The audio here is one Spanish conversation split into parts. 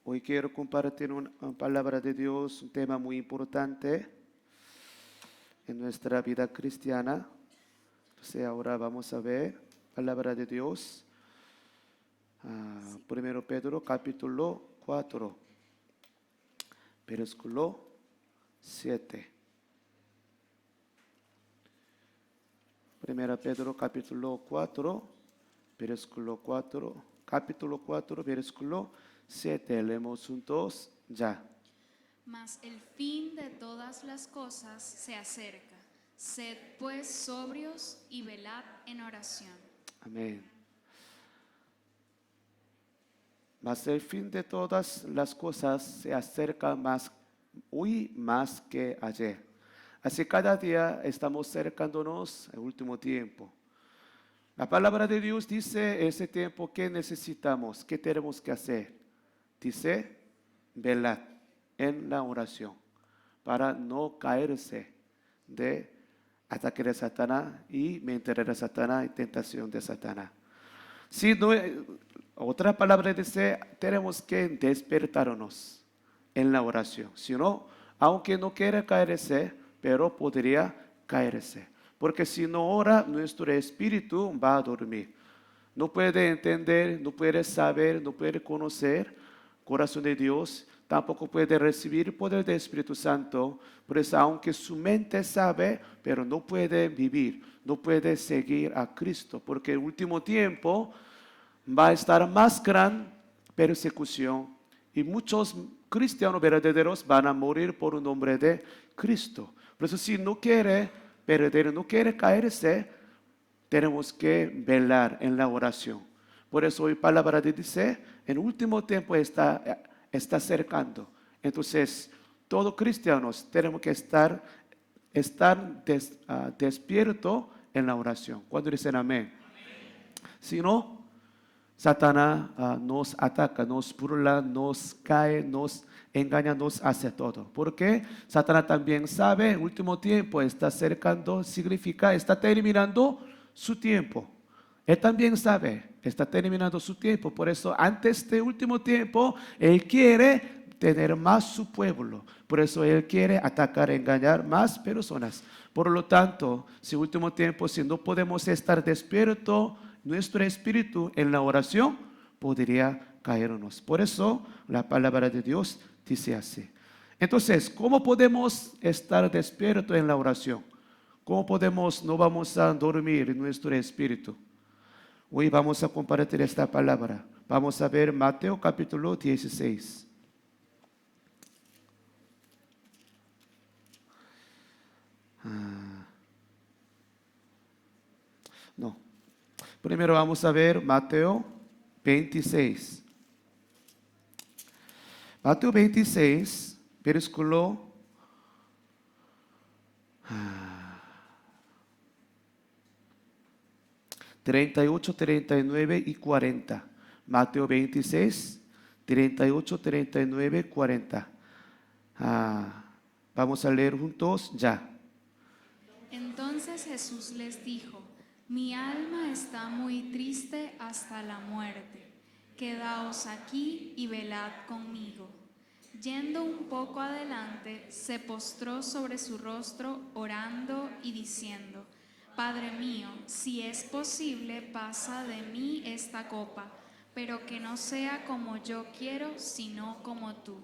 Hoy quiero compartir una palabra de Dios, un tema muy importante en nuestra vida cristiana. Entonces ahora vamos a ver palabra de Dios. 1 Pedro capítulo 4, versículo 7. 1 Pedro capítulo 4, versículo 4, capítulo 4, versículo 7. Leemos juntos ya. Mas el fin de todas las cosas se acerca. Sed pues sobrios y velad en oración. Amén. Mas el fin de todas las cosas se acerca hoy más que ayer. Así cada día estamos acercándonos al último tiempo. La palabra de Dios dice ese tiempo que necesitamos, que tenemos que hacer. Dice, velad en la oración para no caerse de ataque de Satanás y mentira de Satanás y tentación de Satanás. Si no, otra palabra dice, tenemos que despertarnos en la oración. Si no, aunque no quiera caerse, pero podría caerse. Porque si no ora, nuestro espíritu va a dormir. No puede entender, no puede saber, no puede conocer el corazón de Dios. Tampoco puede recibir el poder del Espíritu Santo. Por eso, aunque su mente sabe, pero no puede vivir, no puede seguir a Cristo. Porque el último tiempo va a estar más gran persecución y muchos cristianos verdaderos van a morir por el nombre de Cristo. Por eso si no quiere perder, no quiere caerse, tenemos que velar en la oración. Por eso hoy palabra de dice, en último tiempo está acercando. Entonces, todos cristianos tenemos que estar despiertos en la oración. Cuando dicen amén. Si no, Satanás nos ataca, nos burla, nos cae, nos engaña, nos hace todo. Porque Satanás también sabe, el último tiempo está acercando, significa está terminando su tiempo. Él también sabe, está terminando su tiempo. Por eso, antes de último tiempo, Él quiere tener más su pueblo. Por eso Él quiere atacar, engañar más personas. Por lo tanto, si último tiempo, si no podemos estar despiertos, nuestro espíritu en la oración podría caernos. Por eso la palabra de Dios dice así. Entonces, ¿cómo podemos estar despiertos en la oración? ¿Cómo podemos, no vamos a dormir en nuestro espíritu? Hoy vamos a compartir esta palabra. Vamos a ver Mateo capítulo 16. No. Primero vamos a ver Mateo 26. Mateo 26, versículo 38, 39 y 40. Mateo 26, 38, 39 y 40. Vamos a leer juntos ya. Entonces Jesús les dijo: mi alma está muy triste hasta la muerte. Quedaos aquí y velad conmigo. Yendo un poco adelante, se postró sobre su rostro, orando y diciendo: Padre mío, si es posible, pasa de mí esta copa, pero que no sea como yo quiero, sino como tú.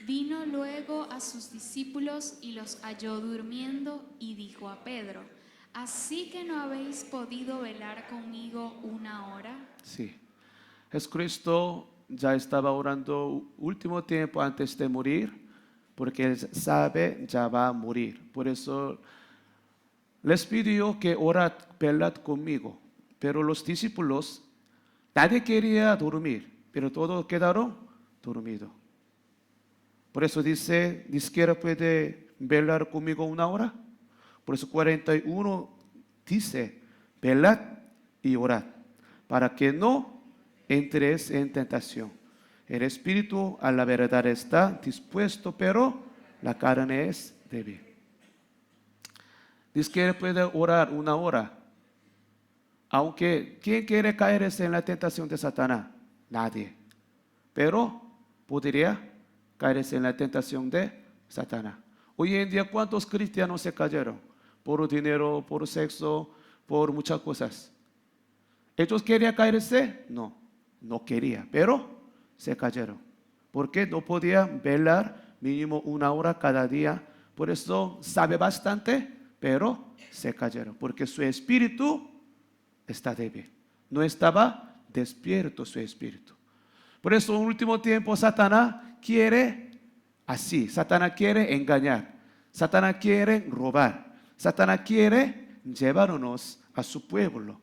Vino luego a sus discípulos y los halló durmiendo, y dijo a Pedro: ¿así que no habéis podido velar conmigo una hora? Sí. Jesucristo ya estaba orando último tiempo antes de morir, porque Él sabe ya va a morir. Por eso les pidió que orad, velad conmigo. Pero los discípulos, nadie quería dormir, pero todos quedaron dormidos. Por eso dice, ni siquiera puede velar conmigo una hora. Por eso 41 dice, velad y orad, para que no entres en tentación. El espíritu a la verdad está dispuesto, pero la carne es débil. Dice que puede orar una hora. Aunque, ¿quién quiere caerse en la tentación de Satanás? Nadie. Pero podría caerse en la tentación de Satanás. Hoy en día, ¿cuántos cristianos se cayeron? Por dinero, por sexo, por muchas cosas. ¿Ellos querían caerse? No, no quería, pero se cayeron. Porque no podían velar mínimo 1 hora cada día. Por eso sabe bastante, pero se cayeron. Porque su espíritu está débil. No estaba despierto su espíritu. Por eso en último tiempo Satanás quiere así. Satanás quiere engañar. Satanás quiere robar. Satanás quiere llevarnos a su pueblo.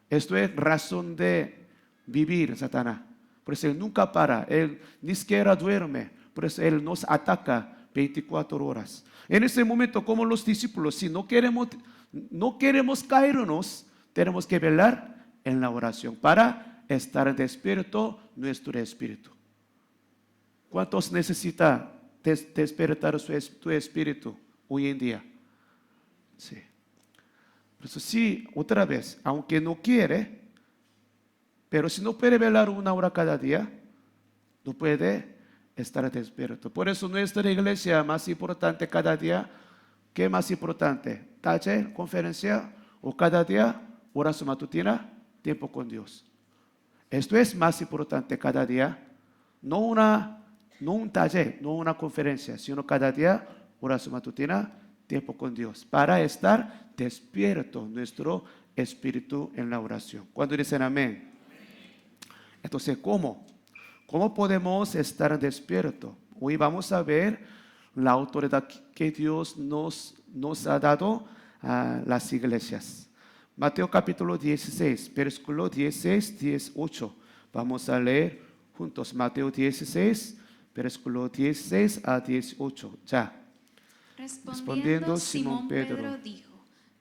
Esto es razón de vivir, Satanás. Por eso él nunca para, él ni siquiera duerme. Por eso él nos ataca 24 horas. En ese momento, como los discípulos, si no queremos caernos, tenemos que velar en la oración para estar despierto nuestro espíritu. ¿Cuántos necesitan despertar tu espíritu hoy en día? Sí. Por eso sí, otra vez, aunque no quiere, pero si no puede velar 1 hora cada día, no puede estar despierto. Por eso nuestra iglesia más importante cada día, ¿qué más importante? ¿Taller, conferencia o cada día oración matutina? Tiempo con Dios. Esto es más importante cada día, no un taller, no una conferencia, sino cada día oración matutina, tiempo con Dios, para estar despierto nuestro espíritu en la oración. Cuando dicen amén. Entonces, ¿cómo? ¿Cómo podemos estar despiertos? Hoy vamos a ver la autoridad que Dios nos ha dado a las iglesias. Mateo capítulo 16, versículo 16, 18. Vamos a leer juntos Mateo 16, versículo 16 a 18. Ya. Respondiendo Simón Pedro dijo: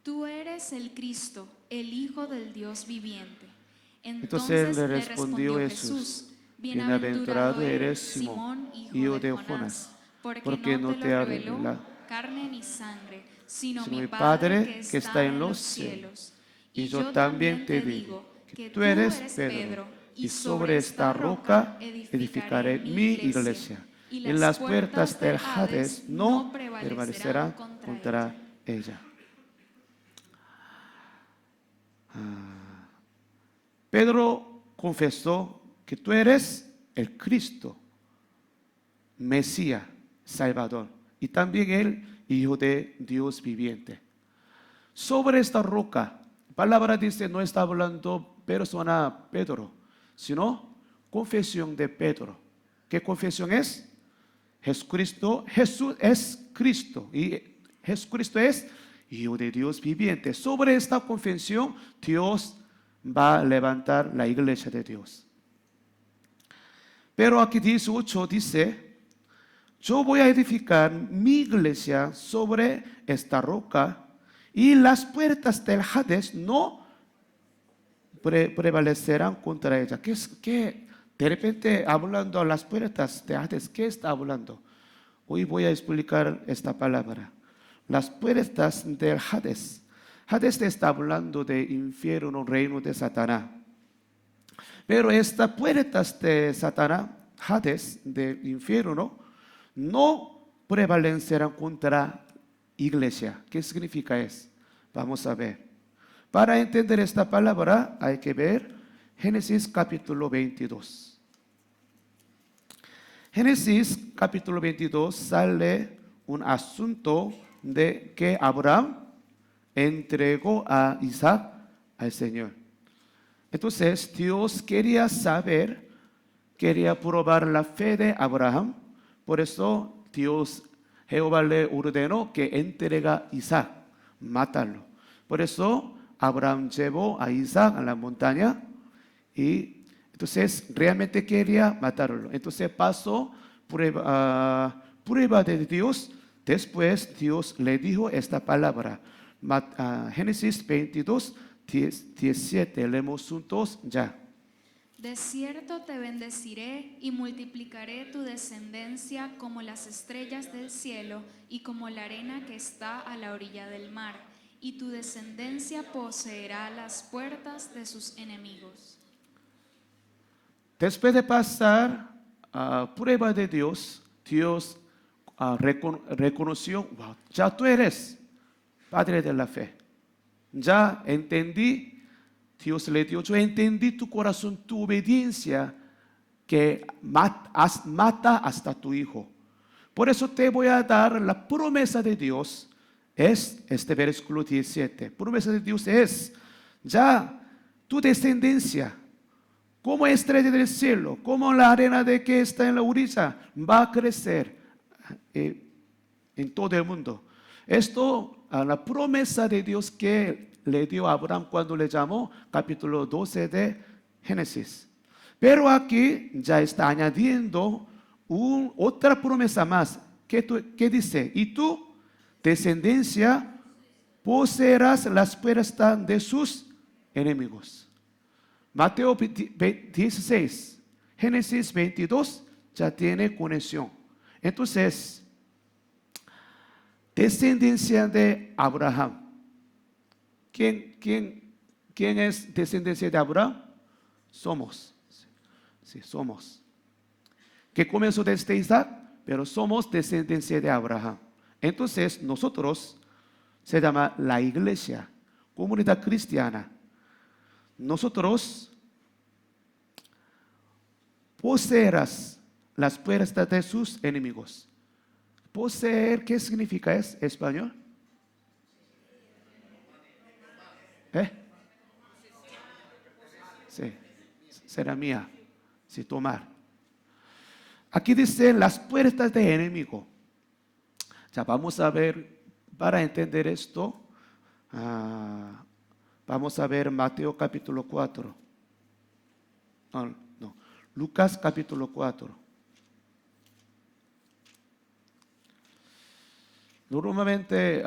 Tú eres el Cristo, el Hijo del Dios viviente. Entonces le respondió Jesús: Bienaventurado eres, Simón, hijo de Jonás, porque no te lo reveló carne ni sangre, sino mi Padre que está en los cielos. Y yo también te digo que tú eres Pedro, y sobre esta roca edificaré mi iglesia, y las puertas del Hades no prevalecerán contra ella. Pedro confesó que tú eres el Cristo, Mesías, Salvador, y también el Hijo de Dios viviente. Sobre esta roca, la palabra dice, no está hablando persona Pedro, sino confesión de Pedro. ¿Qué confesión es? Jesucristo, Jesús es Cristo y Jesucristo es Hijo de Dios viviente. Sobre esta confesión, Dios va a levantar la iglesia de Dios. Pero aquí 18 dice, yo voy a edificar mi iglesia sobre esta roca y las puertas del Hades no prevalecerán contra ella. ¿Qué? De repente hablando a las puertas de Hades, ¿qué está hablando? Hoy voy a explicar esta palabra. Las puertas del Hades. Hades está hablando de infierno, reino de Satanás. Pero estas puertas de Satanás, Hades, del infierno, no prevalecerán contra iglesia. ¿Qué significa eso? Vamos a ver. Para entender esta palabra hay que ver Génesis capítulo 22. Génesis capítulo 22 sale un asunto de que Abraham entregó a Isaac al Señor. Entonces Dios quería saber, quería probar la fe de Abraham. Por eso Jehová le ordenó que entrega a Isaac, matarlo. Por eso Abraham llevó a Isaac a la montaña y entonces realmente quería matarlo. Entonces pasó prueba de Dios. Después Dios le dijo esta palabra. Génesis 22, 17. Leemos juntos ya. De cierto te bendeciré y multiplicaré tu descendencia como las estrellas del cielo y como la arena que está a la orilla del mar. Y tu descendencia poseerá las puertas de sus enemigos. Después de pasar prueba de Dios, Dios reconoció, wow, ya tú eres padre de la fe. Ya entendí, Dios le dio, yo entendí tu corazón, tu obediencia, que mata hasta tu hijo. Por eso te voy a dar la promesa de Dios, es este versículo 17. Promesa de Dios es, ya tu descendencia, como estrella del cielo, como la arena de que está en la orilla, va a crecer en todo el mundo. Esto, la promesa de Dios que le dio a Abraham cuando le llamó, capítulo 12 de Génesis. Pero aquí ya está añadiendo otra promesa más, que dice, y tu descendencia poseerás las puertas de sus enemigos. Mateo 16, Génesis 22 ya tiene conexión. Entonces, descendencia de Abraham. ¿Quién es descendencia de Abraham? Somos. Sí, somos. Que comenzó desde Isaac, pero somos descendencia de Abraham. Entonces, nosotros se llama la iglesia, comunidad cristiana. Nosotros poseerás las puertas de sus enemigos. Poseer, ¿qué significa español? Sí, será mía. Sí, tomar. Aquí dice las puertas del enemigo. Ya vamos a ver, para entender esto, vamos a ver Mateo capítulo 4. No, Lucas capítulo 4. Normalmente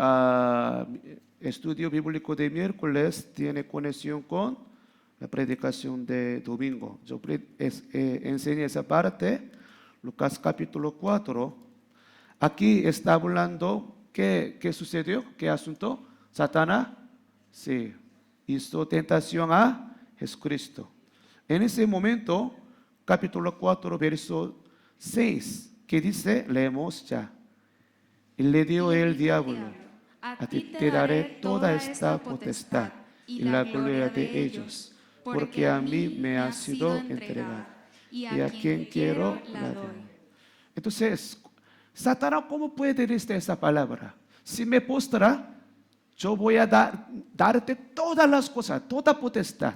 estudio bíblico de miércoles tiene conexión con la predicación de domingo. Yo enseñé esa parte, Lucas capítulo 4. Aquí está hablando, ¿qué sucedió? ¿Qué asunto? Satanás, sí, hizo tentación a Jesucristo. En ese momento, capítulo 4, verso 6, que dice, leemos ya. Y le dio el diablo, a ti te daré toda esta potestad y la gloria de ellos, porque a mí me ha sido entregada, y a quien quiero la doy. Entonces, Satanás, ¿cómo puede decir esa palabra? Si me postra, yo voy a darte todas las cosas, toda potestad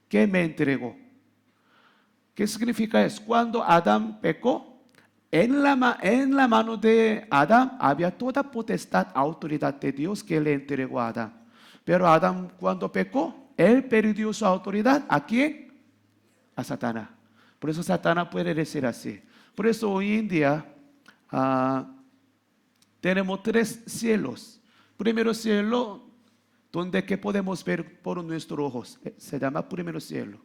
que me entregó. ¿Qué significa eso? Cuando Adán pecó, en la mano de Adán había toda potestad, autoridad de Dios que le entregó a Adán. Pero Adán, cuando pecó, él perdió su autoridad. ¿A quién? A Satanás. Por eso Satanás puede decir así. Por eso hoy en día tenemos 3 cielos. Primero cielo, donde que podemos ver por nuestros ojos, se llama primero cielo.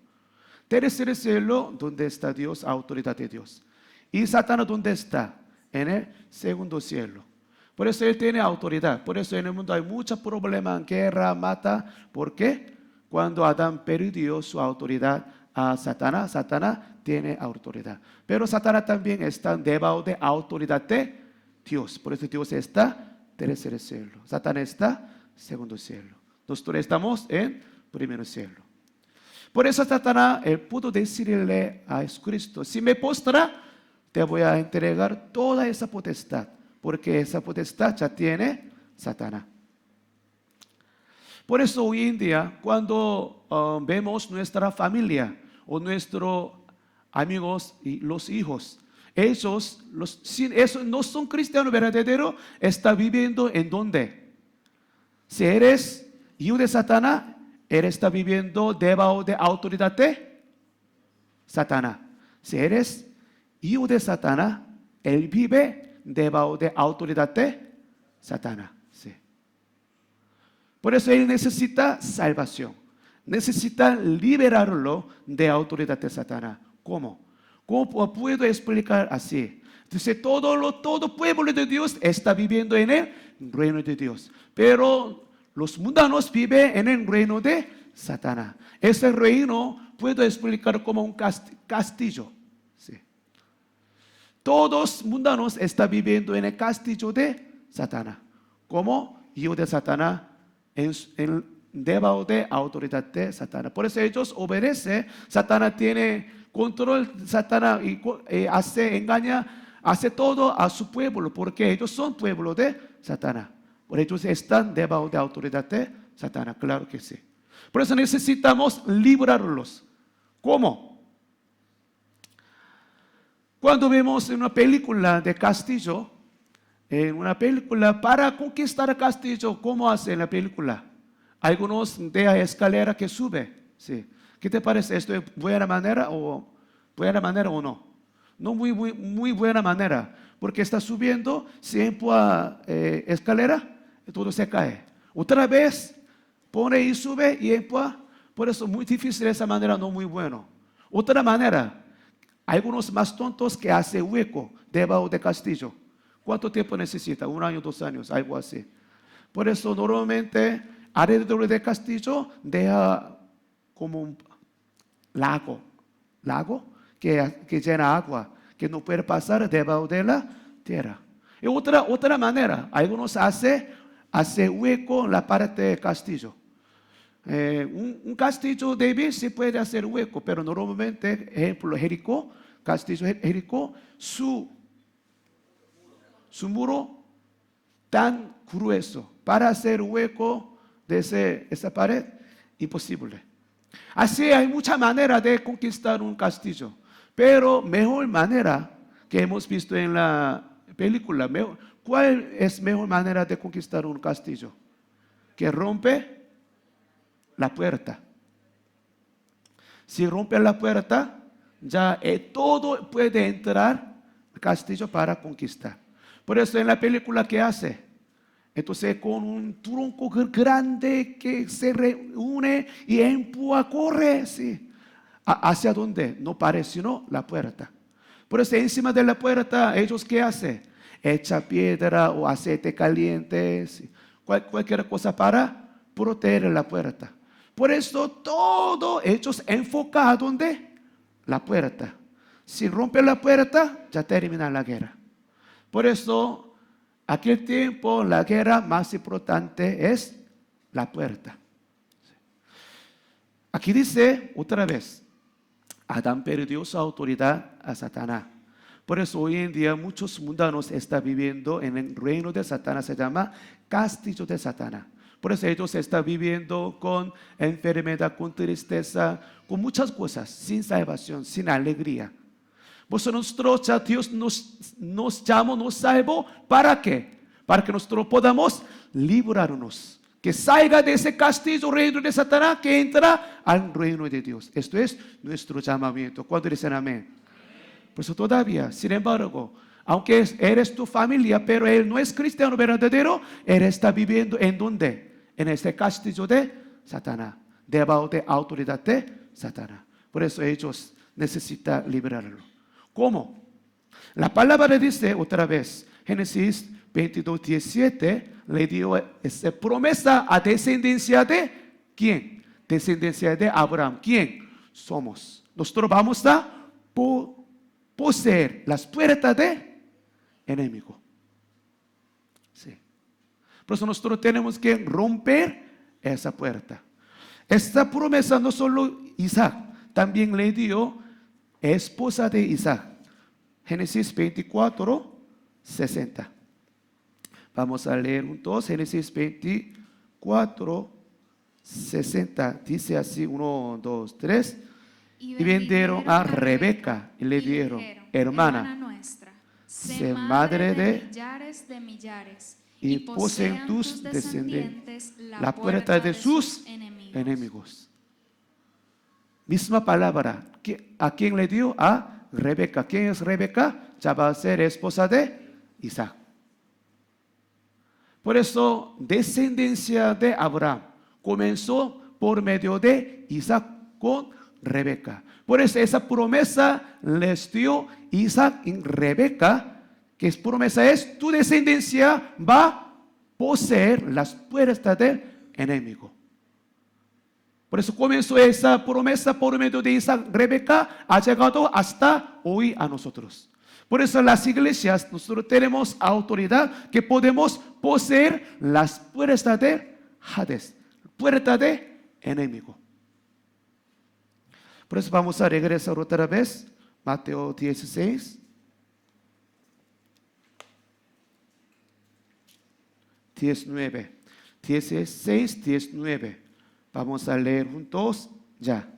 Tercer cielo, donde está Dios, autoridad de Dios. ¿Y Satanás dónde está? En el segundo cielo. Por eso él tiene autoridad. Por eso en el mundo hay muchos problemas, guerra, mata. ¿Por qué? Cuando Adán perdió su autoridad a Satanás, Satanás tiene autoridad. Pero Satanás también está debajo de autoridad de Dios. Por eso Dios está tercer cielo. Satanás está segundo cielo. Nosotros estamos en primer cielo. Por eso Satanás, él pudo decirle a Jesucristo, si me postra, te voy a entregar toda esa potestad, porque esa potestad ya tiene Satanás. Por eso hoy en día, cuando vemos nuestra familia o nuestros amigos y los hijos, esos no son cristianos verdaderos, están viviendo ¿en dónde? Si eres hijo de Satanás, él está viviendo debajo de autoridad de Satanás. Si eres hijo de Satanás, él vive debajo de autoridad de Satanás. Sí. Por eso él necesita salvación. Necesita liberarlo de autoridad de Satanás. ¿Cómo? ¿Cómo puedo explicar así? Entonces todo pueblo de Dios está viviendo en el reino de Dios. Pero los mundanos viven en el reino de Satanás. Ese reino puedo explicar como un castillo. Sí. todos mundanos están viviendo en el castillo de Satanás, como hijo de Satanás, debajo de autoridad de Satanás. Por eso ellos obedecen. Satanás tiene control, Satanás hace todo a su pueblo, porque ellos son pueblo de Satanás. Por ellos están debajo de autoridad de Satanás, claro que sí. Por eso necesitamos librarlos. ¿Cómo? Cuando vemos una película de castillo, en una película, para conquistar el castillo, ¿cómo hace la película? Algunos de escalera que sube. Sí. ¿Qué te parece? ¿Esto es buena manera o no? No muy buena manera, porque está subiendo, si empuja escalera, todo se cae. Otra vez pone y sube y empuja. Por eso muy difícil esa manera, no muy bueno. Otra manera, hay algunos más tontos que hacen hueco debajo del castillo. ¿Cuánto tiempo necesita? 1 año, 2 años, algo así. Por eso normalmente alrededor del castillo deja como un lago que llena agua, que no puede pasar debajo de la tierra. Y otra manera, algunos hace hueco en la parte del castillo. Un castillo débil se puede hacer hueco, pero normalmente, ejemplo, Jericó, castillo Jericó, su muro tan grueso para hacer hueco de esa pared, imposible. Así hay muchas maneras de conquistar un castillo, pero mejor manera que hemos visto en la película, ¿cuál es mejor manera de conquistar un castillo? Que rompe la puerta. Si rompe la puerta, ya todo puede entrar al castillo para conquistar. Por eso en la película, ¿qué hace? Entonces con un tronco grande que se reúne y empuja, corre, sí. ¿Hacia dónde? No parece sino la puerta. Por eso encima de la puerta, ellos ¿qué hacen? Echa piedra o aceite caliente, sí. Cualquier cosa para proteger la puerta. Por eso todo ellos enfocan a dónde? La puerta. Si rompe la puerta, ya termina la guerra. Por eso, aquel tiempo, la guerra más importante es la puerta. Aquí dice otra vez, Adán perdió su autoridad a Satanás. Por eso hoy en día muchos mundanos están viviendo en el reino de Satanás, se llama castillo de Satanás. Por eso ellos están viviendo con enfermedad, con tristeza, con muchas cosas, sin salvación, sin alegría. Por eso nosotros, ya Dios nos llamó, nos salvó, ¿para qué? Para que nosotros podamos librarnos. Que salga de ese castillo, reino de Satanás, que entra al reino de Dios. Esto es nuestro llamamiento. ¿Cuántos dicen amén? Por eso todavía, sin embargo, aunque eres tu familia, pero él no es cristiano verdadero, él está viviendo ¿en dónde? En este castillo de Satanás, debajo de autoridad de Satanás. Por eso ellos necesitan liberarlo. ¿Cómo? La palabra dice otra vez, Génesis 22:17, le dio esa promesa a descendencia de ¿quién? Descendencia de Abraham. ¿Quién? Somos. Nosotros vamos a poseer las puertas de enemigo. Sí. Por eso nosotros tenemos que romper esa puerta. Esta promesa no solo Isaac, también le dio esposa de Isaac. Génesis 24:60. Vamos a leer juntos. Génesis 24:60. Dice así, 1, 2, 3. Y vendieron a Rebeca y le dieron, hermana nuestra, sé madre de millares, y poseen tus descendientes la puerta de sus enemigos. Misma palabra. ¿A quién le dio? A Rebeca. ¿Quién es Rebeca? Ya va a ser esposa de Isaac. Por eso, descendencia de Abraham comenzó por medio de Isaac con Rebeca. Por eso esa promesa les dio Isaac y Rebeca, que promesa es, tu descendencia va a poseer las puertas del enemigo. Por eso comenzó esa promesa por medio de Isaac, Rebeca, ha llegado hasta hoy a nosotros. Por eso las iglesias, nosotros tenemos autoridad que podemos poseer las puertas de Hades, puertas de enemigo. Por eso vamos a regresar otra vez, Mateo 16. 19. 16, 19. Vamos a leer juntos ya.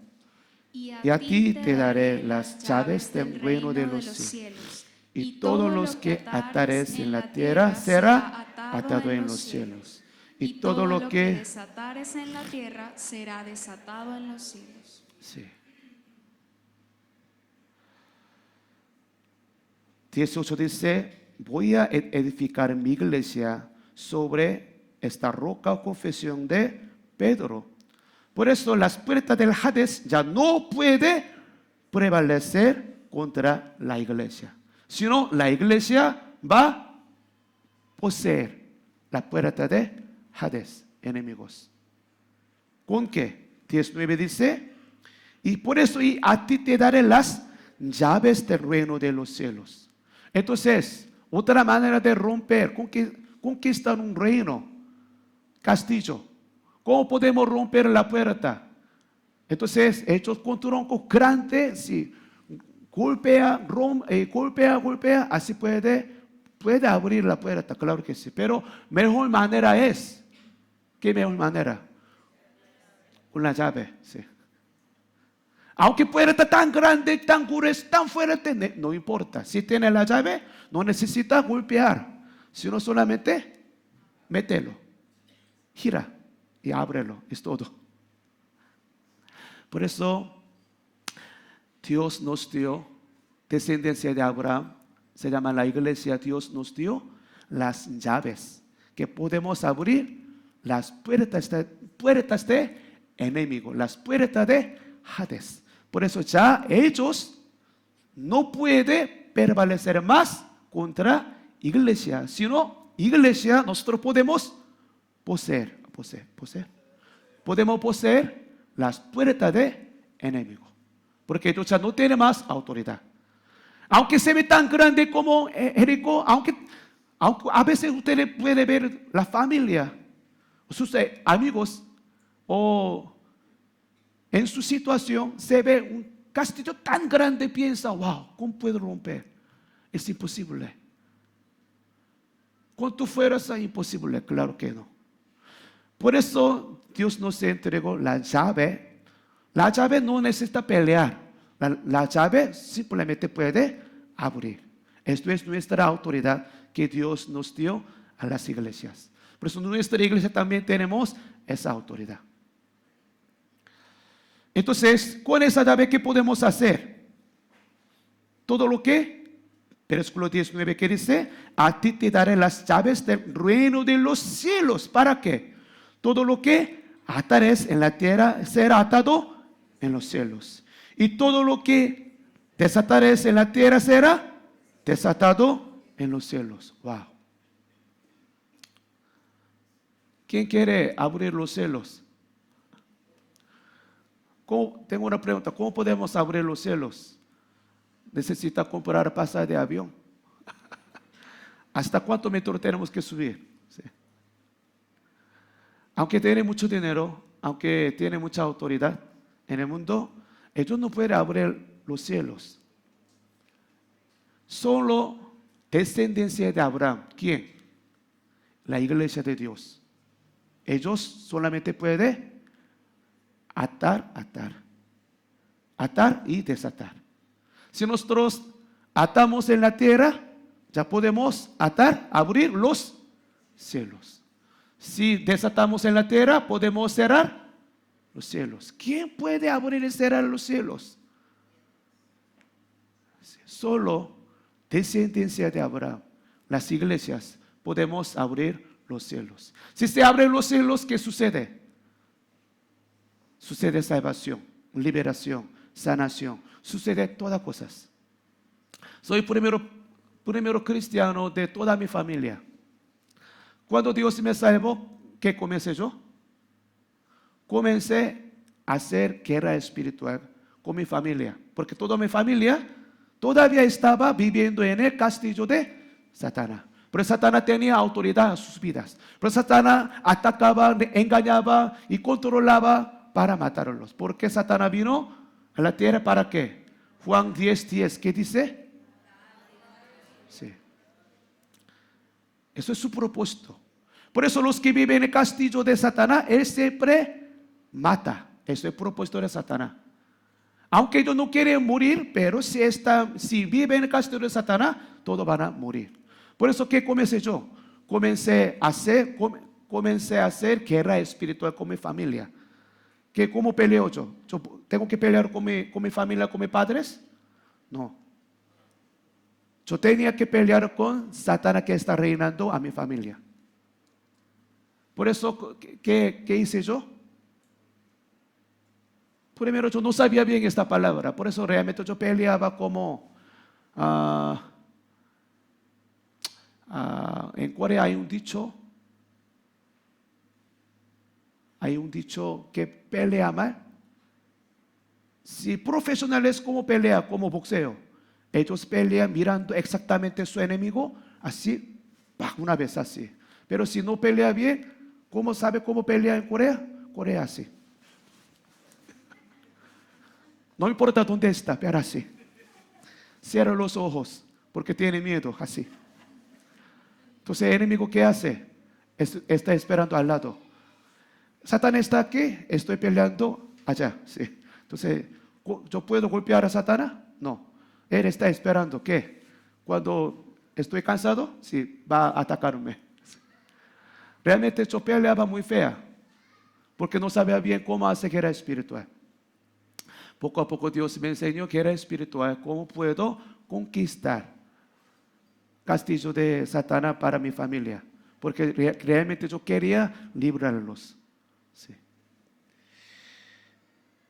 Y a ti te daré las llaves del reino de los cielos. Y todo lo que atares en la tierra será atado en los cielos. Y todo lo que desatares en la tierra será desatado en los cielos. Sí. 18 dice, voy a edificar mi iglesia sobre esta roca o confesión de Pedro. Por eso las puertas del Hades ya no puede prevalecer contra la iglesia, sino la iglesia va a poseer la puerta de Hades, enemigos. ¿Con qué? 19 dice, y por eso y a ti te daré las llaves del reino de los cielos. Entonces, otra manera de romper, conquistar un reino, castillo. ¿Cómo podemos romper la puerta? Entonces, hechos con tronco grande, sí, golpea, golpea, así puede abrir la puerta, claro que sí. Pero mejor manera es, ¿qué mejor manera? Con la llave, sí. Aunque puerta tan grande, tan gruesa, tan fuerte, no importa. Si tiene la llave, no necesita golpear, sino solamente mételo, gira y ábrelo, es todo. Por eso Dios nos dio descendencia de Abraham, se llama la iglesia. Dios nos dio las llaves que podemos abrir las puertas de enemigo, las puertas de Hades. Por eso ya ellos no pueden prevalecer más contra iglesia, sino iglesia nosotros podemos poseer. Podemos poseer las puertas de enemigo, porque ellos ya no tienen más autoridad. Aunque se ve tan grande como Jericó, aunque a veces usted puede ver la familia, sus amigos o en su situación se ve un castillo tan grande, piensa, wow, ¿cómo puedo romper? Es imposible. Con tu fuerza es imposible, claro que no. Por eso Dios nos entregó la llave. La llave no necesita pelear. La llave simplemente puede abrir. Esto es nuestra autoridad que Dios nos dio a las iglesias. Por eso en nuestra iglesia también tenemos esa autoridad. Entonces, con esa llave, ¿qué podemos hacer? Todo lo que, versículo 19, que dice, a ti te daré las llaves del reino de los cielos. ¿Para qué? Todo lo que atares en la tierra será atado en los cielos. Y todo lo que desatares en la tierra será desatado en los cielos. Wow. ¿Quién quiere abrir los cielos? Tengo una pregunta, ¿cómo podemos abrir los cielos? Necesita comprar pasaje de avión. ¿Hasta cuántos metros tenemos que subir? Sí. Aunque tiene mucho dinero, aunque tiene mucha autoridad en el mundo, ellos no pueden abrir los cielos. Solo descendencia de Abraham. ¿Quién? La iglesia de Dios. Ellos solamente pueden atar y desatar. Si nosotros atamos en la tierra, ya podemos abrir los cielos. Si desatamos en la tierra, podemos cerrar los cielos. ¿Quién puede abrir y cerrar los cielos? Solo descendencia de Abraham. Las iglesias podemos abrir los cielos. Si se abren los cielos, ¿qué sucede? Sucede salvación, liberación, sanación. Sucede todas cosas. Soy primero cristiano de toda mi familia. Cuando Dios me salvó, ¿qué comencé yo? Comencé a hacer guerra espiritual con mi familia. Porque toda mi familia todavía estaba viviendo en el castillo de Satanás. Pero Satanás tenía autoridad en sus vidas. Pero Satanás atacaba, engañaba y controlaba para matarlos. Porque Satanás vino a la tierra para qué. Juan 10:10, ¿qué dice? Sí. Eso es su propósito. Por eso los que viven en el castillo de Satanás, él siempre mata. Eso es el propósito de Satanás. Aunque ellos no quieren morir, pero si viven en el castillo de Satanás, todos van a morir. Por eso, ¿qué comencé yo? Comencé a hacer guerra espiritual con mi familia. ¿Cómo peleo yo? ¿Yo tengo que pelear con mi familia, con mis padres? No. Yo tenía que pelear con Satanás que está reinando a mi familia. Por eso, ¿qué hice yo? Primero, yo no sabía bien esta palabra. Por eso realmente yo peleaba como... en Corea hay un dicho que pelea mal. Si profesionales como pelea, como boxeo, ellos pelean mirando exactamente a su enemigo, así, una vez así. Pero si no pelea bien, ¿cómo sabe cómo pelea en Corea? Corea así. No importa dónde está, pero así. Cierra los ojos porque tiene miedo, así. Entonces el enemigo, ¿qué hace? Está esperando al lado. Satanás está aquí, estoy peleando allá. Sí. Entonces, ¿yo puedo golpear a Satanás? No. Él está esperando que cuando estoy cansado, sí, va a atacarme. Realmente yo peleaba muy fea, porque no sabía bien cómo hacer guerra espiritual. Poco a poco Dios me enseñó guerra espiritual, cómo puedo conquistar castillo de Satanás para mi familia, porque realmente yo quería librarlos. Sí.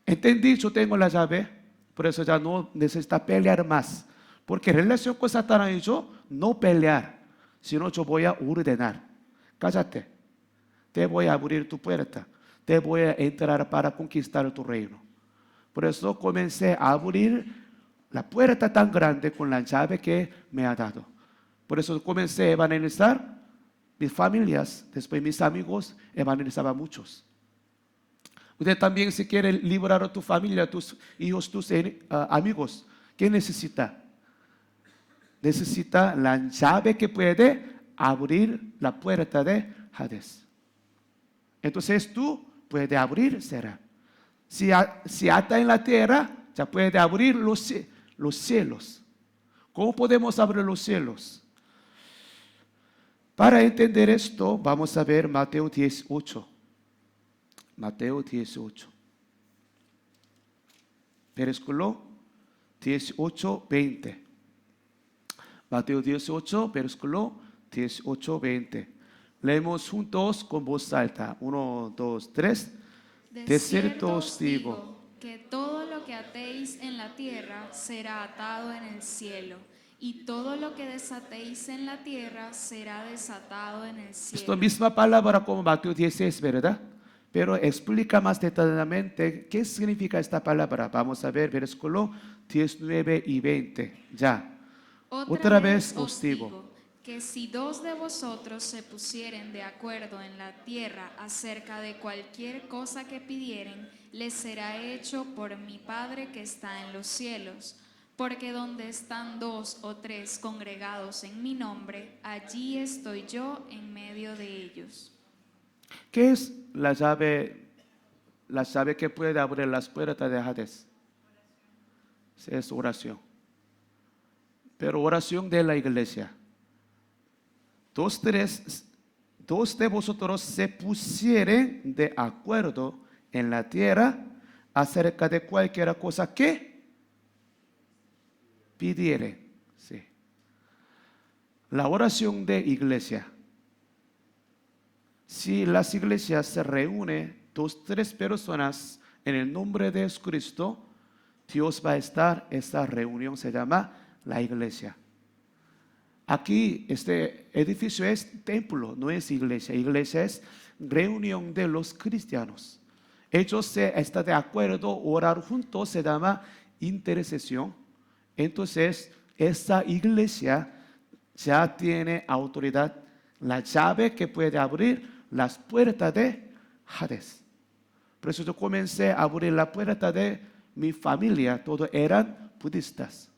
Entendí, yo tengo la llave, por eso ya no necesita pelear más, porque en relación con Satanás y yo, no pelear, sino yo voy a ordenar. Cállate, te voy a abrir tu puerta, te voy a entrar para conquistar tu reino. Por eso comencé a abrir la puerta tan grande con la llave que me ha dado. Por eso comencé a evangelizar mis familias, después mis amigos, evangelizaban muchos. Usted también, si quiere librar a tu familia, a tus hijos, tus amigos, ¿qué necesita? Necesita la llave que puede abrir la puerta de Hades. Entonces tú puedes abrir, será. Si ata en la tierra, ya puede abrir los cielos. ¿Cómo podemos abrir los cielos? Para entender esto, vamos a ver Mateo 18. Mateo 18. Versículo 18, 20. Mateo 18, versículo 18, 20. Leemos juntos con voz alta. 1, 2, 3. De cierto os digo que todo lo que atéis en la tierra será atado en el cielo, y todo lo que desatéis en la tierra será desatado en el cielo. Esta misma palabra como Mateo 16, ¿verdad? Pero explica más detalladamente qué significa esta palabra. Vamos a ver versículo 19 y 20. Ya. Otra vez os digo que si dos de vosotros se pusieren de acuerdo en la tierra acerca de cualquier cosa que pidieren, les será hecho por mi Padre que está en los cielos. Porque donde están 2 o 3 congregados en mi nombre, allí estoy yo en medio de ellos. ¿Qué es la llave que puede abrir las puertas de Hades? Es oración. Pero oración de la iglesia. Dos de vosotros se pusieren de acuerdo en la tierra acerca de cualquier cosa que pidieren. Sí. La oración de iglesia. Si las iglesias se reúnen 2, 3 personas en el nombre de Jesucristo, Dios va a estar. Esta reunión se llama la iglesia. Aquí este edificio es templo, no es iglesia. Iglesia es reunión de los cristianos. Ellos están de acuerdo, orar juntos se llama intercesión. entonces esa iglesia ya tiene autoridad, la llave que puede abrir las puertas de Hades. Por eso yo comencé a abrir la puerta de mi familia, todos eran budistas.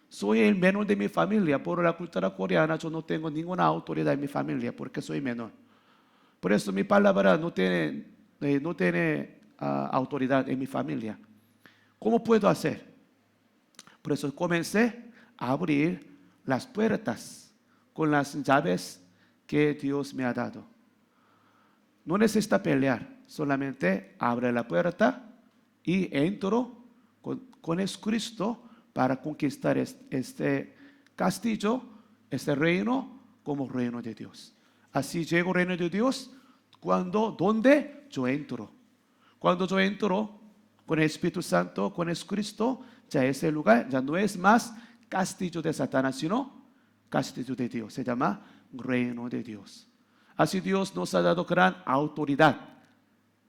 Soy el menor de mi familia, por la cultura coreana yo no tengo ninguna autoridad en mi familia porque soy menor. Por eso mi palabra no tiene autoridad en mi familia. ¿Cómo puedo hacer? Por eso comencé a abrir las puertas con las llaves que Dios me ha dado. No necesita pelear, solamente abre la puerta y entro con Jesucristo para conquistar este castillo, este reino como reino de Dios. Así llego al reino de Dios donde yo entro. Cuando yo entro con el Espíritu Santo, con Jesucristo, ya ese lugar ya no es más castillo de Satanás, sino castillo de Dios. Se llama reino de Dios. Así Dios nos ha dado gran autoridad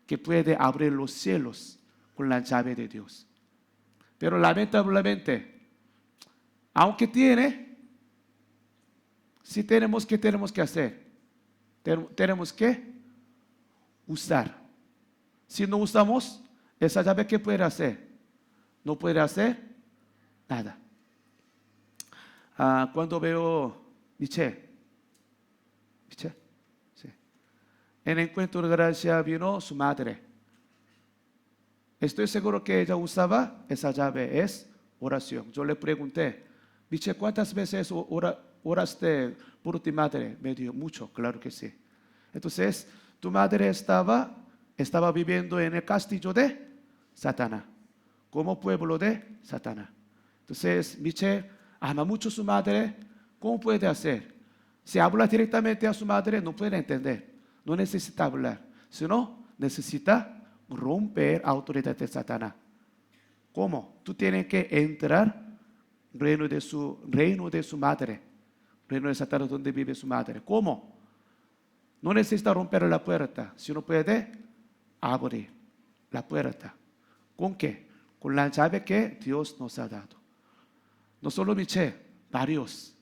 que puede abrir los cielos con la llave de Dios. Pero lamentablemente, aunque si tenemos que hacer, tenemos que usar. Si no usamos esa llave, ¿qué puede hacer? No puede hacer nada. Cuando veo Nietzsche, sí. En el encuentro de gracia vino su madre. Estoy seguro que ella usaba esa llave, es oración. Yo le pregunté, Nietzsche, ¿cuántas veces oraste por tu madre? Me dijo, mucho, claro que sí. Entonces, tu madre estaba viviendo en el castillo de Satanás, como pueblo de Satanás. Entonces, Nietzsche ama mucho a su madre. ¿Cómo puede hacer? Si habla directamente a su madre, no puede entender. No necesita hablar, sino necesita romper la autoridad de Satanás. ¿Cómo? Tú tienes que entrar reino de su madre, reino de Satanás donde vive su madre. ¿Cómo? No necesita romper la puerta, sino puede abrir la puerta. ¿Con qué? Con la llave que Dios nos ha dado. No solo Nietzsche, varios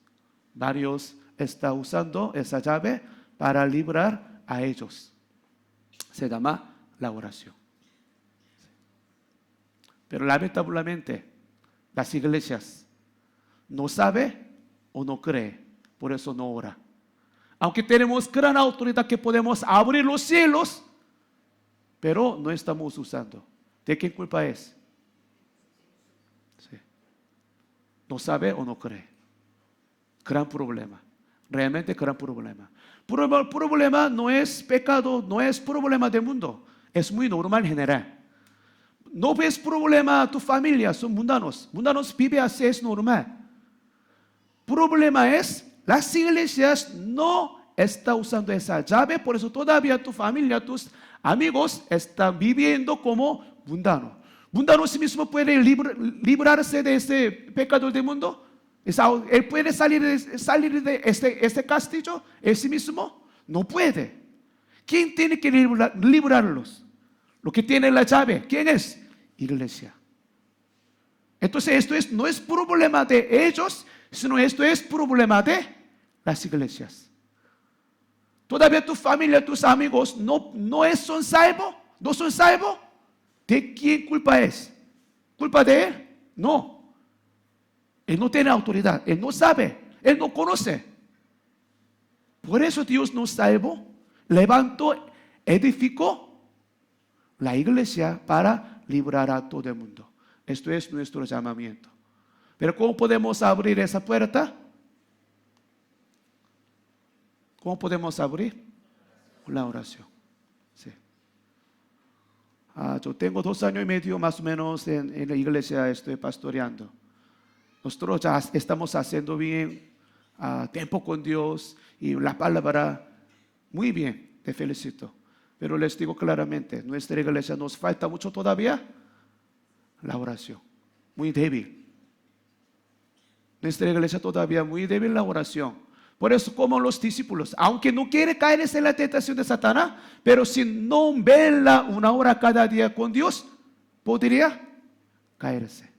están usando esa llave para librar a ellos. Se llama la oración. Pero lamentablemente, las iglesias no saben o no creen, por eso no ora. Aunque tenemos gran autoridad que podemos abrir los cielos, pero no estamos usando. ¿De qué culpa es? Sí. No sabe o no cree. Gran problema. Realmente gran problema. El problema no es pecado, no es problema del mundo. Es muy normal en general. No ves problema a tu familia, son mundanos. Mundanos viven así, es normal. Problema es, las iglesias no están usando esa llave, por eso todavía tu familia, tus amigos están viviendo como mundanos. ¿Mundano sí mismo puede librarse de ese pecado del mundo? ¿Él puede salir de este castillo él sí mismo? No puede. ¿Quién tiene que librarlos? Lo que tiene la llave, ¿quién es? Iglesia. Entonces esto no es problema de ellos, sino esto es problema de las iglesias. Todavía tu familia, tus amigos no son salvos, no son salvos. ¿De quién culpa es? ¿Culpa de él? No. Él no tiene autoridad, él no sabe, él no conoce. Por eso Dios nos salvó, levantó, edificó la iglesia para librar a todo el mundo. Esto es nuestro llamamiento. Pero ¿cómo podemos abrir esa puerta? ¿Cómo podemos abrir? Con la oración. Sí. Yo tengo 2 años y medio más o menos en la iglesia, estoy pastoreando. Nosotros ya estamos haciendo bien tiempo con Dios y la palabra muy bien, te felicito. Pero les digo claramente, nuestra iglesia nos falta mucho todavía la oración, muy débil. Nuestra iglesia todavía muy débil la oración. Por eso, como los discípulos, aunque no quiere caer en la tentación de Satanás, pero si no vela 1 hora cada día con Dios, podría caerse.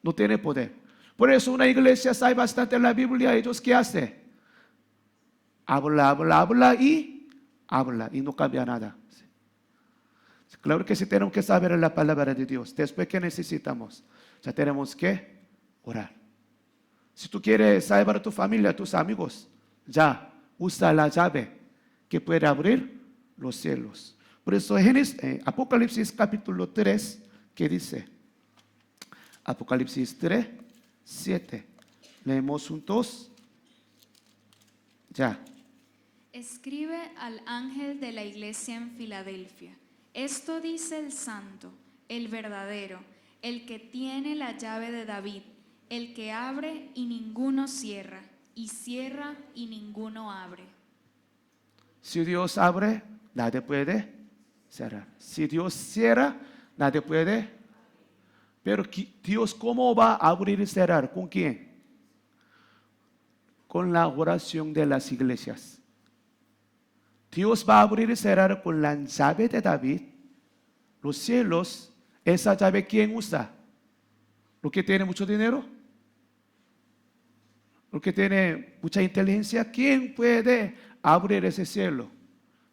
No tiene poder. Por eso una iglesia sabe bastante la Biblia. ¿Ellos qué hacen? Habla y no cambia nada. Claro que sí tenemos que saber la palabra de Dios. Después, ¿qué necesitamos? Ya tenemos que orar. Si tú quieres salvar a tu familia, a tus amigos, ya usa la llave que puede abrir los cielos. Por eso Apocalipsis capítulo 3, ¿qué dice? Apocalipsis 3, 7. Leemos juntos. Ya. Escribe al ángel de la iglesia en Filadelfia. Esto dice el santo, el verdadero, el que tiene la llave de David, el que abre y ninguno cierra, y cierra y ninguno abre. Si Dios abre, nadie puede cerrar. Si Dios cierra, nadie puede. Pero Dios, ¿cómo va a abrir y cerrar? ¿Con quién? Con la oración de las iglesias. Dios va a abrir y cerrar con la llave de David. Los cielos, esa llave, ¿quién usa? ¿Lo que tiene mucho dinero? ¿Lo que tiene mucha inteligencia? ¿Quién puede abrir ese cielo?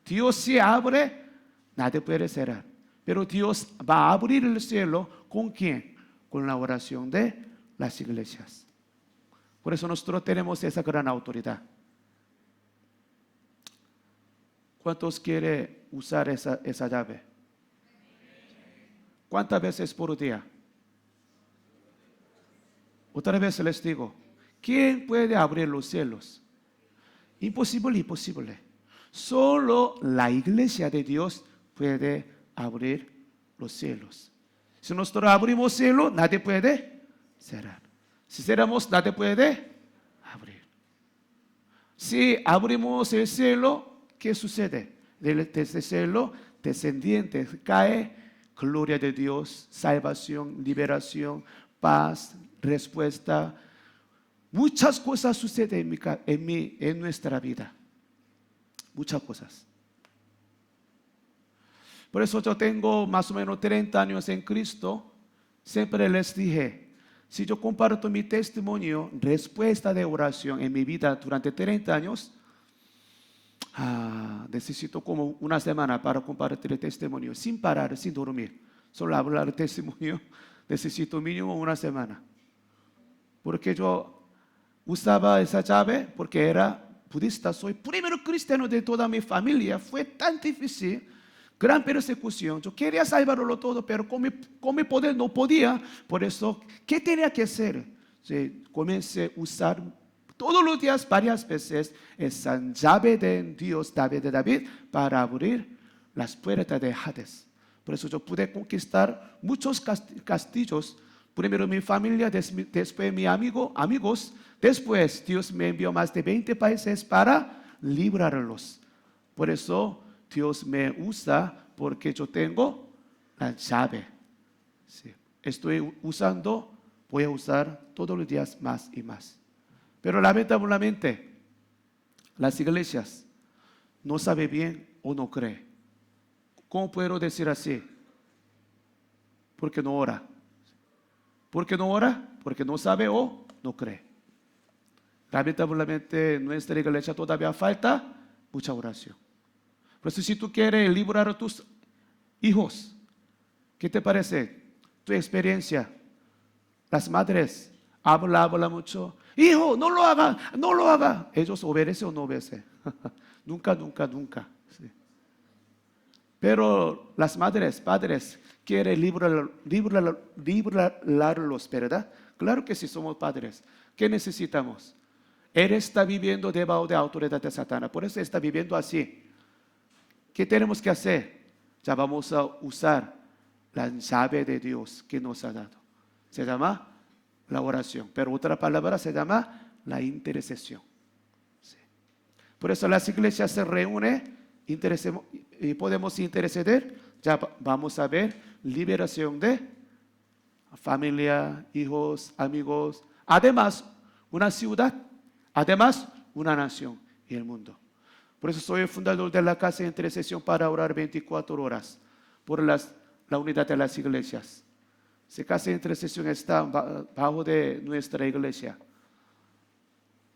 Dios si abre, nadie puede cerrar. Pero Dios va a abrir el cielo, ¿con quién? Con la oración de las iglesias. Por eso nosotros tenemos esa gran autoridad. ¿Cuántos quieren usar esa llave? ¿Cuántas veces por día? Otra vez les digo, ¿quién puede abrir los cielos? Imposible, imposible. Solo la iglesia de Dios puede abrir los cielos. Si nosotros abrimos cielo, nadie puede cerrar. Si cerramos, nadie puede abrir. Si abrimos el cielo, ¿qué sucede? Desde el cielo, descendientes, cae gloria de Dios, salvación, liberación, paz, respuesta. Muchas cosas suceden en nuestra vida. Muchas cosas. Por eso yo tengo más o menos 30 años en Cristo. Siempre les dije, si yo comparto mi testimonio, respuesta de oración en mi vida durante 30 años, necesito como una semana para compartir el testimonio, sin parar, sin dormir. Solo hablar el testimonio, necesito mínimo una semana. Porque yo usaba esa llave porque era budista, soy primero cristiano de toda mi familia. Fue tan difícil, gran persecución. Yo quería salvarlo todo, pero con mi poder no podía. Por eso, ¿qué tenía que hacer? Comencé a usar todos los días, varias veces, esa llave de Dios, llave de David, para abrir las puertas de Hades. Por eso yo pude conquistar muchos castillos. Primero mi familia, después mis amigos. Después Dios me envió más de 20 países para librarlos. Por eso Dios me usa porque yo tengo la llave. Sí. Estoy usando, voy a usar todos los días más y más. Pero lamentablemente las iglesias no saben bien o no creen. ¿Cómo puedo decir así? Porque no ora. ¿Por qué no ora? Porque no sabe o no cree. Lamentablemente en nuestra iglesia todavía falta mucha oración. Por eso si tú quieres librar a tus hijos, ¿qué te parece? Tu experiencia. Las madres hablan mucho. Hijo, no lo haga, no lo haga. Ellos obedecen o no obedecen. Nunca. Sí. Pero las madres, padres, quieren librarlos, ¿verdad? Claro que sí somos padres. ¿Qué necesitamos? Él está viviendo debajo de la autoridad de Satanás. Por eso está viviendo así. ¿Qué tenemos que hacer? Ya vamos a usar la llave de Dios que nos ha dado. Se llama la oración. Pero otra palabra se llama la intercesión. Sí. Por eso las iglesias se reúnen y podemos interceder. Ya vamos a ver liberación de familia, hijos, amigos. Además, una ciudad. Además, una nación y el mundo. Por eso soy el fundador de la Casa de Intercesión para orar 24 horas por la unidad de las iglesias. Si casa de intercesión está bajo de nuestra iglesia.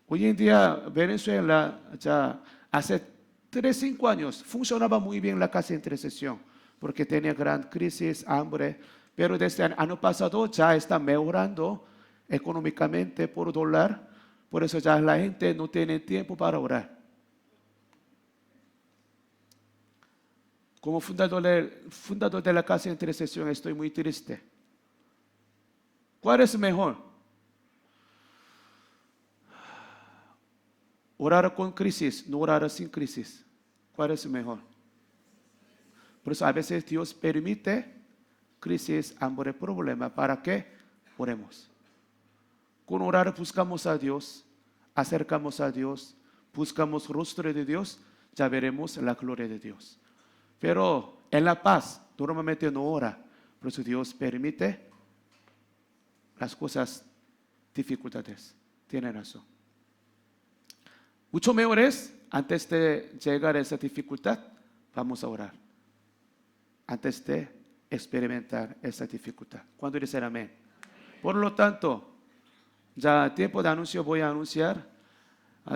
Hoy en día, Venezuela, ya hace 5 años, funcionaba muy bien la casa de intercesión, porque tenía gran crisis, hambre, pero desde el año pasado ya está mejorando económicamente por dólar, por eso ya la gente no tiene tiempo para orar. Como fundador de la casa de intercesión estoy muy triste. ¿Cuál es mejor? Orar con crisis, no orar sin crisis. ¿Cuál es mejor? Por eso a veces Dios permite crisis, hambre, problema, para que oremos. Con orar buscamos a Dios, acercamos a Dios, buscamos el rostro de Dios, ya veremos la gloria de Dios. Pero en la paz, normalmente no ora, por eso Dios permite las cosas, dificultades. Tiene razón. Mucho mejor es, antes de llegar a esa dificultad, vamos a orar. Antes de experimentar esa dificultad. ¿Cuándo dicen amén? Por lo tanto, ya a tiempo de anuncio voy a anunciar,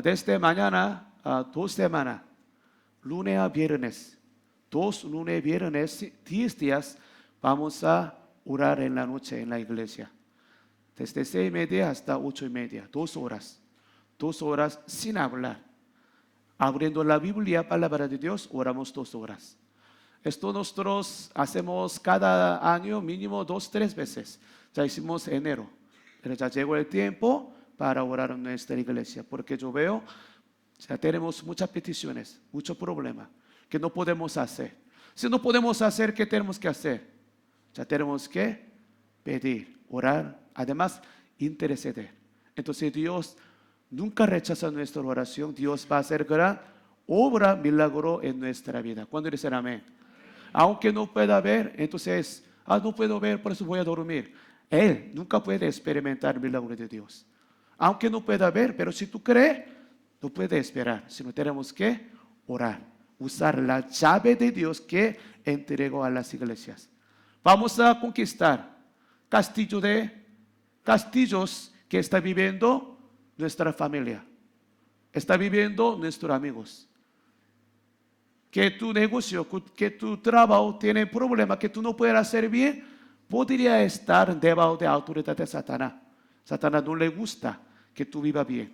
desde mañana a 2 semanas, lunes a viernes, 2 lunes, viernes, 10 días, vamos a orar en la noche en la iglesia. Desde 6:30 hasta 8:30, 2 horas. 2 horas sin hablar. Abriendo la Biblia, palabra de Dios, oramos 2 horas. Esto nosotros hacemos cada año mínimo 2-3 veces. Ya hicimos enero, pero ya llegó el tiempo para orar en nuestra iglesia, porque yo veo, ya tenemos muchas peticiones, muchos problemas que no podemos hacer. Si no podemos hacer, ¿qué tenemos que hacer? Ya tenemos que pedir, orar, además interceder. Entonces Dios nunca rechaza nuestra oración. Dios va a hacer gran obra, milagro en nuestra vida. ¿Cuándo dicen amén? Aunque no pueda ver, entonces, no puedo ver, por eso voy a dormir. Él nunca puede experimentar el milagro de Dios. Aunque no pueda ver, pero si tú crees, no puede esperar. Sino tenemos que orar, usar la llave de Dios que entregó a las iglesias. Vamos a conquistar castillos que está viviendo nuestra familia, está viviendo nuestros amigos. Que tu negocio, que tu trabajo tiene problemas, que tú no puedes hacer bien, podría estar debajo de la autoridad de Satanás. Satanás no le gusta que tú vivas bien.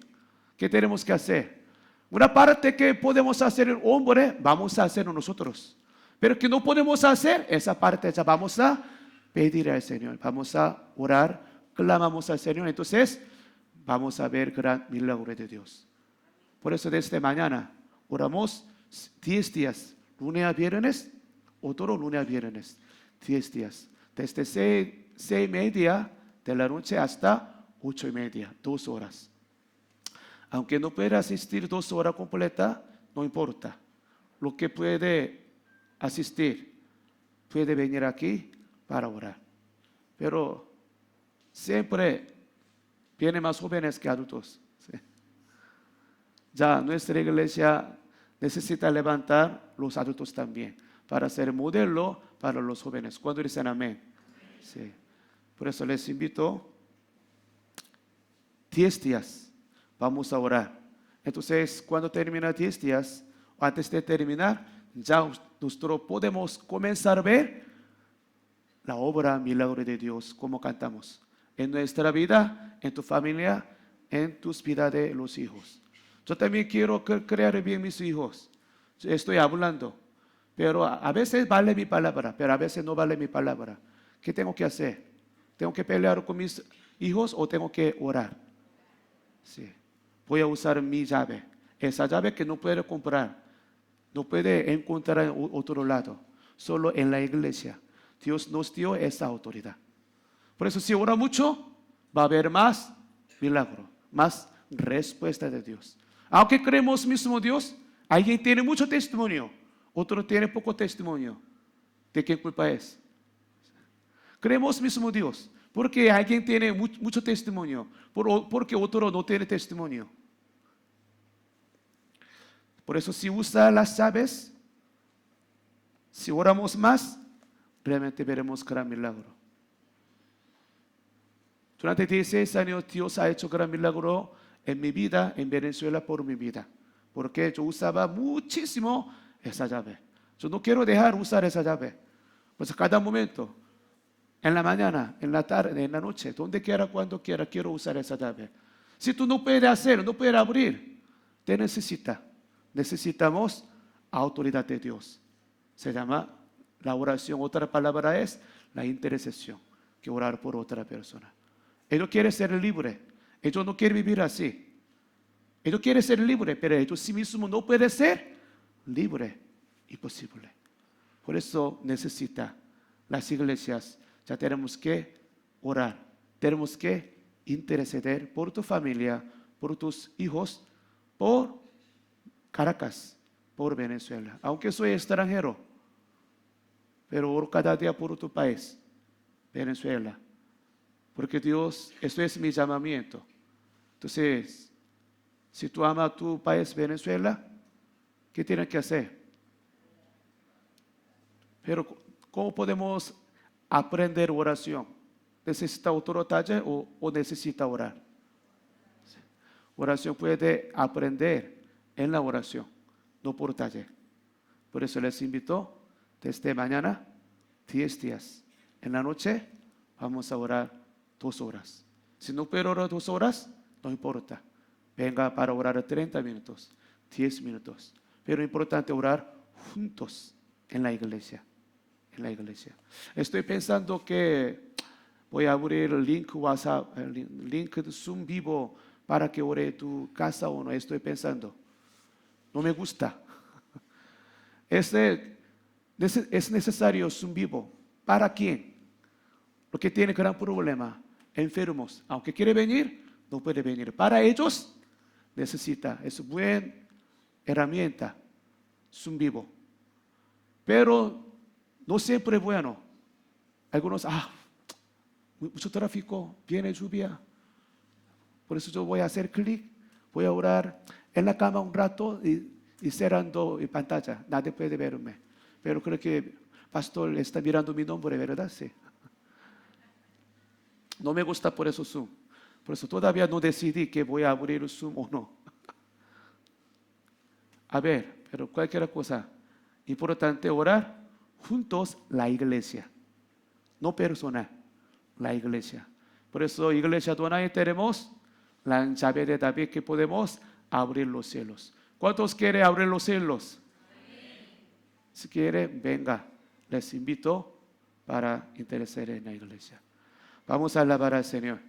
¿Qué tenemos que hacer? Una parte que podemos hacer el hombre, vamos a hacerlo nosotros. Pero que no podemos hacer, esa parte ya vamos a pedir al Señor. Vamos a orar, clamamos al Señor. Entonces, vamos a ver gran milagro de Dios. Por eso desde mañana oramos 10 días, lunes a viernes, otro lunes a viernes, 10 días. Desde 6:30 de la noche hasta 8:30, 2 horas. Aunque no pueda asistir 2 horas completas, no importa. Lo que puede asistir, puede venir aquí para orar. Pero siempre vienen más jóvenes que adultos. ¿Sí? Ya nuestra iglesia necesita levantar los adultos también para ser modelo para los jóvenes. ¿Cuándo dicen amén? Sí. Por eso les invito 10 días. Vamos a orar. Entonces, cuando termina 10 días, antes de terminar, ya nosotros podemos comenzar a ver la obra, milagro de Dios, como cantamos. En nuestra vida, en tu familia, en tus vidas de los hijos. Yo también quiero crear bien mis hijos. Estoy hablando, pero a veces vale mi palabra, pero a veces no vale mi palabra. ¿Qué tengo que hacer? ¿Tengo que pelear con mis hijos o tengo que orar? Sí. Voy a usar mi llave. Esa llave que no puedo comprar, no puede encontrar en otro lado, solo en la iglesia. Dios nos dio esa autoridad. Por eso si ora mucho, va a haber más milagro, más respuesta de Dios. Aunque creemos mismo Dios, alguien tiene mucho testimonio, otro tiene poco testimonio. ¿De qué culpa es? Creemos mismo Dios, porque alguien tiene mucho testimonio, porque otro no tiene testimonio. Por eso si usa las llaves, si oramos más, realmente veremos gran milagro. Durante 16 años Dios ha hecho gran milagro en mi vida, en Venezuela, por mi vida. Porque yo usaba muchísimo esa llave. Yo no quiero dejar usar esa llave. Pues a cada momento, en la mañana, en la tarde, en la noche, donde quiera, cuando quiera, quiero usar esa llave. Si tú no puedes hacerlo, no puedes abrir, te necesita. Necesitamos autoridad de Dios. Se llama la oración. Otra palabra es la intercesión, que orar por otra persona. Ellos quieren ser libres. Ellos no quieren vivir así. Ellos quieren ser libres, pero ellos sí mismos no pueden ser libres. Imposible. Por eso necesita las iglesias. Ya tenemos que orar. Tenemos que interceder por tu familia, por tus hijos, por Caracas, por Venezuela. Aunque soy extranjero, pero oro cada día por tu país, Venezuela. Porque Dios, eso es mi llamamiento. Entonces, si tú amas tu país, Venezuela, ¿qué tienes que hacer? Pero, ¿cómo podemos aprender oración? ¿Necesita otro taller o necesita orar? Oración puede aprender en la oración, no por taller. Por eso les invito desde mañana, 10 días. En la noche vamos a orar 2 horas. Si no puedo orar 2 horas, no importa. Venga para orar 30 minutos, 10 minutos. Pero es importante orar juntos en la iglesia. En la iglesia. Estoy pensando que voy a abrir el link WhatsApp, el link de Zoom vivo para que ore tu casa o no. Estoy pensando. No me gusta. Es necesario Zoom vivo. ¿Para quién? Los que tienen gran problema, enfermos. Aunque quiere venir, no puede venir. Para ellos necesita. Es una buena herramienta. Zoom vivo. Pero no siempre es bueno. Algunos, mucho tráfico, viene lluvia. Por eso yo voy a hacer clic, voy a orar en la cama un rato y cerrando mi pantalla. Nadie puede verme. Pero creo que pastor está mirando mi nombre, ¿verdad? Sí. No me gusta por eso Zoom. Por eso todavía no decidí que voy a abrir el Zoom o no. A ver, pero cualquier cosa. Importante orar juntos la iglesia. No personal, la iglesia. Por eso, iglesia Adonai, tenemos la llave de David que podemos abrir los cielos. ¿Cuántos quieren abrir los cielos? Si quieren, venga. Les invito para interesar en la iglesia. Vamos a alabar al Señor.